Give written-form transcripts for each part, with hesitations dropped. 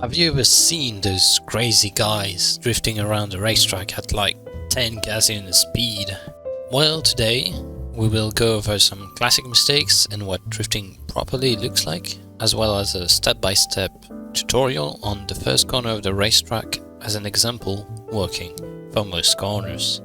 Have you ever seen those crazy guys drifting around the racetrack at like 10 gazillion speed? Well, today we will go over some classic mistakes and what drifting properly looks like, as well as a step-by-step tutorial on the first corner of the racetrack as an example working for most corners.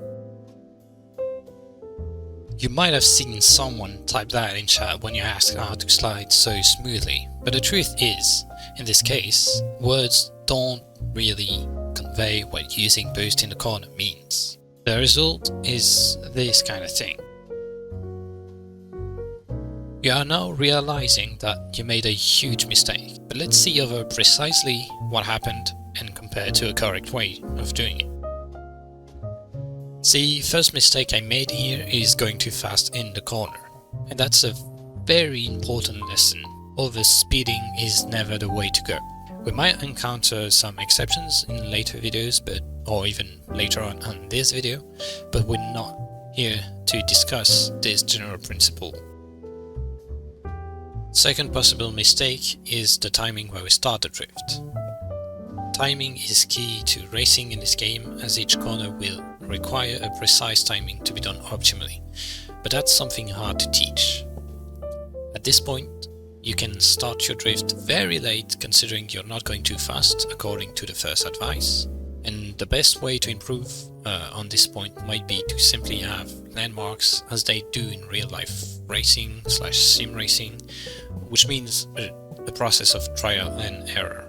You might have seen someone type that in chat when you ask how to slide so smoothly, but the truth is, in this case, words don't really convey what using boost in the corner means. The result is this kind of thing. You are now realizing that you made a huge mistake, but let's see over precisely what happened and compare to a correct way of doing it. The first mistake I made here is going too fast in the corner, and that's a very important lesson. Over speeding is never the way to go. We might encounter some exceptions in later videos, or even later on this video, but we're not here to discuss this general principle. Second possible mistake is the timing where we start the drift. Timing is key to racing in this game, as each corner will require a precise timing to be done optimally, but that's something hard to teach. At this point, you can start your drift very late, considering you're not going too fast according to the first advice, and the best way to improve on this point might be to simply have landmarks as they do in real life racing / sim racing, which means a process of trial and error.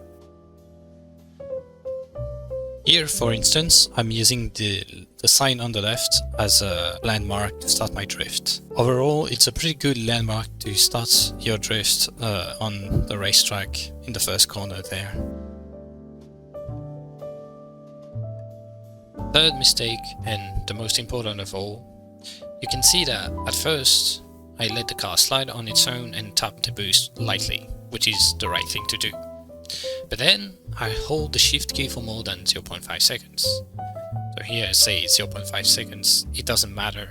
Here, for instance, I'm using the sign on the left as a landmark to start my drift. Overall, it's a pretty good landmark to start your drift on the racetrack in the first corner there. Third mistake, and the most important of all, you can see that at first I let the car slide on its own and tap the boost lightly, which is the right thing to do. But then I hold the shift key for more than 0.5 seconds. So here I say 0.5 seconds, it doesn't matter.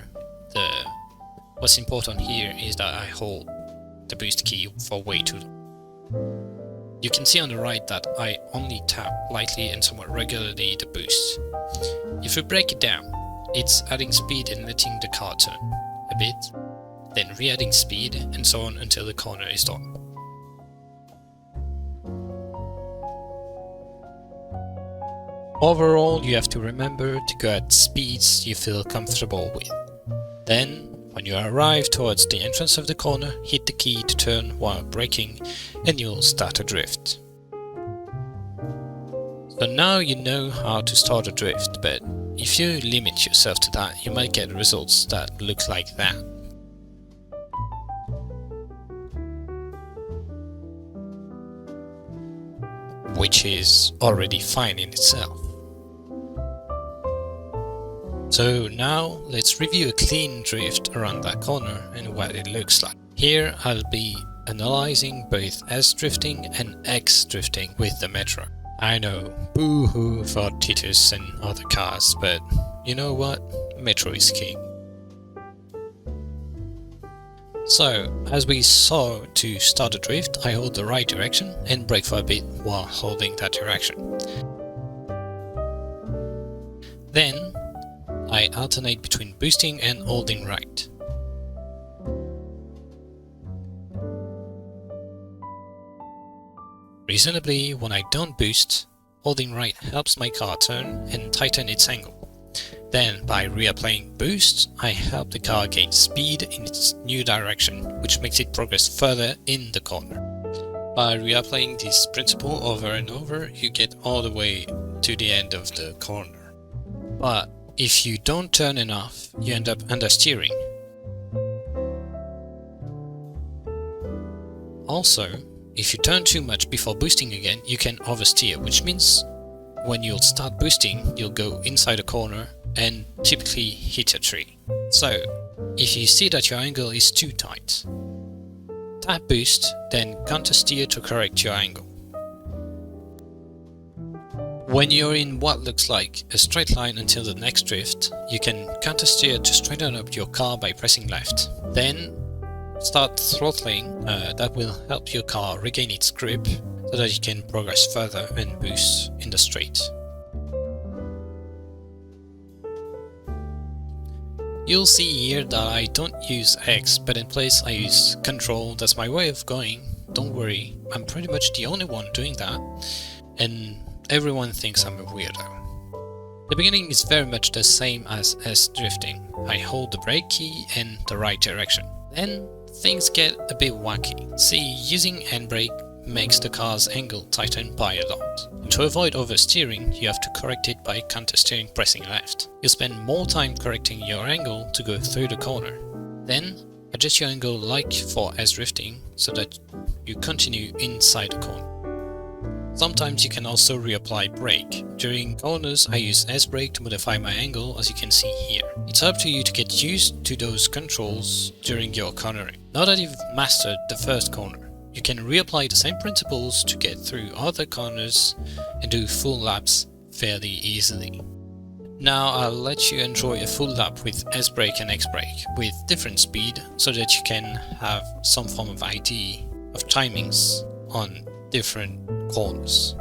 What's important here is that I hold the boost key for way too long. You can see on the right that I only tap lightly and somewhat regularly the boost. If we break it down, it's adding speed and letting the car turn a bit, then re-adding speed and so on until the corner is done. Overall, you have to remember to go at speeds you feel comfortable with. Then, when you arrive towards the entrance of the corner, hit the key to turn while braking and you'll start a drift. So now you know how to start a drift, but if you limit yourself to that, you might get results that look like that. Which is already fine in itself. So now let's review a clean drift around that corner and what it looks like. Here I'll be analyzing both S drifting and X drifting with the Metro. I know, boo-hoo for Titus and other cars, but you know what? Metro is king. So, as we saw, to start a drift, I hold the right direction and brake for a bit while holding that direction. Then, I alternate between boosting and holding right. Reasonably, when I don't boost, holding right helps my car turn and tighten its angle. Then, by reapplying boost, I help the car gain speed in its new direction, which makes it progress further in the corner. By reapplying this principle over and over, you get all the way to the end of the corner. But if you don't turn enough, you end up understeering. Also, if you turn too much before boosting again, you can oversteer, which means when you'll start boosting, you'll go inside a corner and typically hit a tree. So, if you see that your angle is too tight, tap boost, then counter steer to correct your angle. When you're in what looks like a straight line until the next drift, you can counter steer to straighten up your car by pressing left. Then start throttling, that will help your car regain its grip so that you can progress further and boost in the street. You'll see here that I don't use X, but in place I use Control. That's my way of going. Don't worry, I'm pretty much the only one doing that, and everyone thinks I'm a weirdo. The beginning is very much the same as drifting. I hold the brake key in the right direction. Then things get a bit wacky. See, using handbrake makes the car's angle tighten by a lot. And to avoid oversteering, you have to correct it by countersteering pressing left. You spend more time correcting your angle to go through the corner. Then adjust your angle like for S-drifting so that you continue inside the corner. Sometimes you can also reapply brake. During corners I use S-brake to modify my angle, as you can see here. It's up to you to get used to those controls during your cornering. Now that you've mastered the first corner, you can reapply the same principles to get through other corners and do full laps fairly easily. Now I'll let you enjoy a full lap with S-brake and X-brake with different speed so that you can have some form of idea of timings on different corners.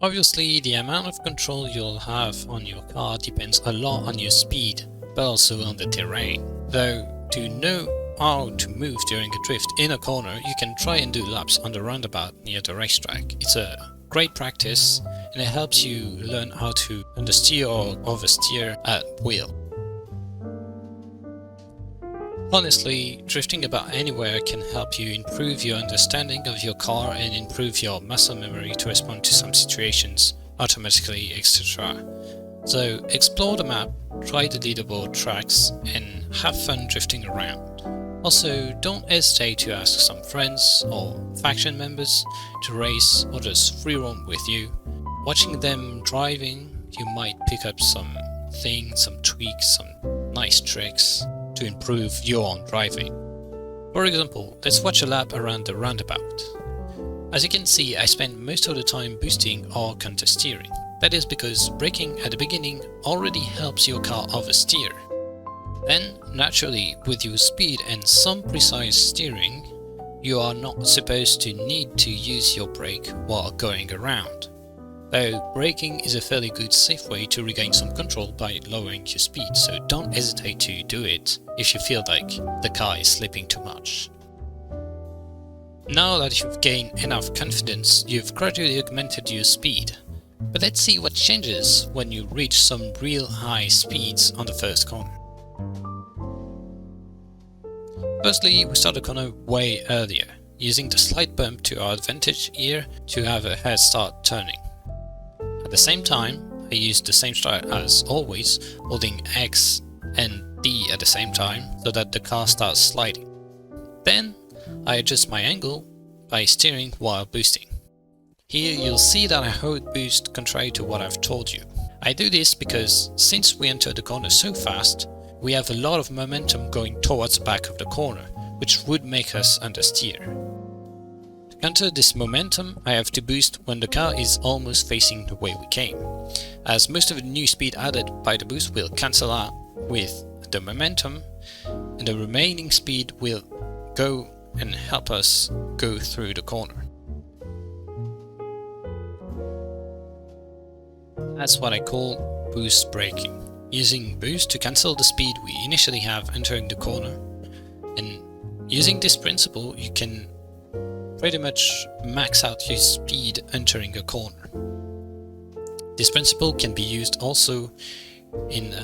Obviously, the amount of control you'll have on your car depends a lot on your speed, but also on the terrain. Though, to know how to move during a drift in a corner, you can try and do laps on the roundabout near the racetrack. It's a great practice, and it helps you learn how to understeer or oversteer at will. Honestly, drifting about anywhere can help you improve your understanding of your car and improve your muscle memory to respond to some situations automatically, etc. So explore the map, try the leaderboard tracks, and have fun drifting around. Also, don't hesitate to ask some friends or faction members to race or just free roam with you. Watching them driving, you might pick up some things, some tweaks, some nice tricks to improve your own driving. For example, let's watch a lap around the roundabout. As you can see, I spend most of the time boosting or countersteering. That is because braking at the beginning already helps your car oversteer. Then, naturally, with your speed and some precise steering, you are not supposed to need to use your brake while going around. Though braking is a fairly good safe way to regain some control by lowering your speed, so don't hesitate to do it if you feel like the car is slipping too much. Now that you've gained enough confidence, you've gradually augmented your speed. But let's see what changes when you reach some real high speeds on the first corner. Firstly, we start the corner way earlier, using the slight bump to our advantage here to have a head start turning. At the same time, I use the same strat as always, holding X and D at the same time so that the car starts sliding. Then, I adjust my angle by steering while boosting. Here you'll see that I hold boost contrary to what I've told you. I do this because since we enter the corner so fast, we have a lot of momentum going towards the back of the corner, which would make us understeer. To counter this momentum, I have to boost when the car is almost facing the way we came, as most of the new speed added by the boost will cancel out with the momentum, and the remaining speed will go and help us go through the corner. That's what I call boost braking, using boost to cancel the speed we initially have entering the corner. And using this principle, you can pretty much max out your speed entering a corner. This principle can be used also in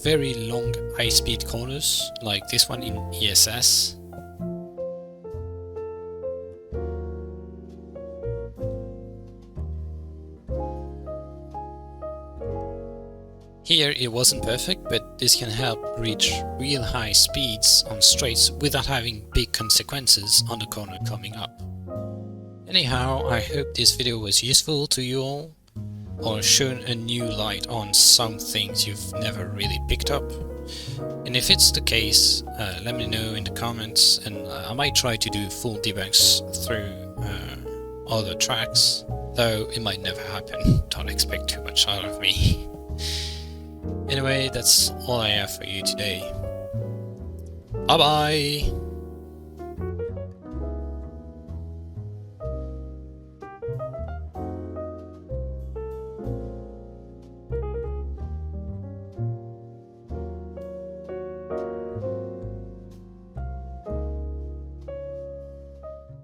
very long high-speed corners, like this one in ESS. Here it wasn't perfect, but this can help reach real high speeds on straights without having big consequences on the corner coming up. Anyhow, I hope this video was useful to you all, or shown a new light on some things you've never really picked up. And if it's the case, let me know in the comments, and I might try to do full debunks through other tracks, though it might never happen. Don't expect too much out of me. Anyway, that's all I have for you today. Bye bye!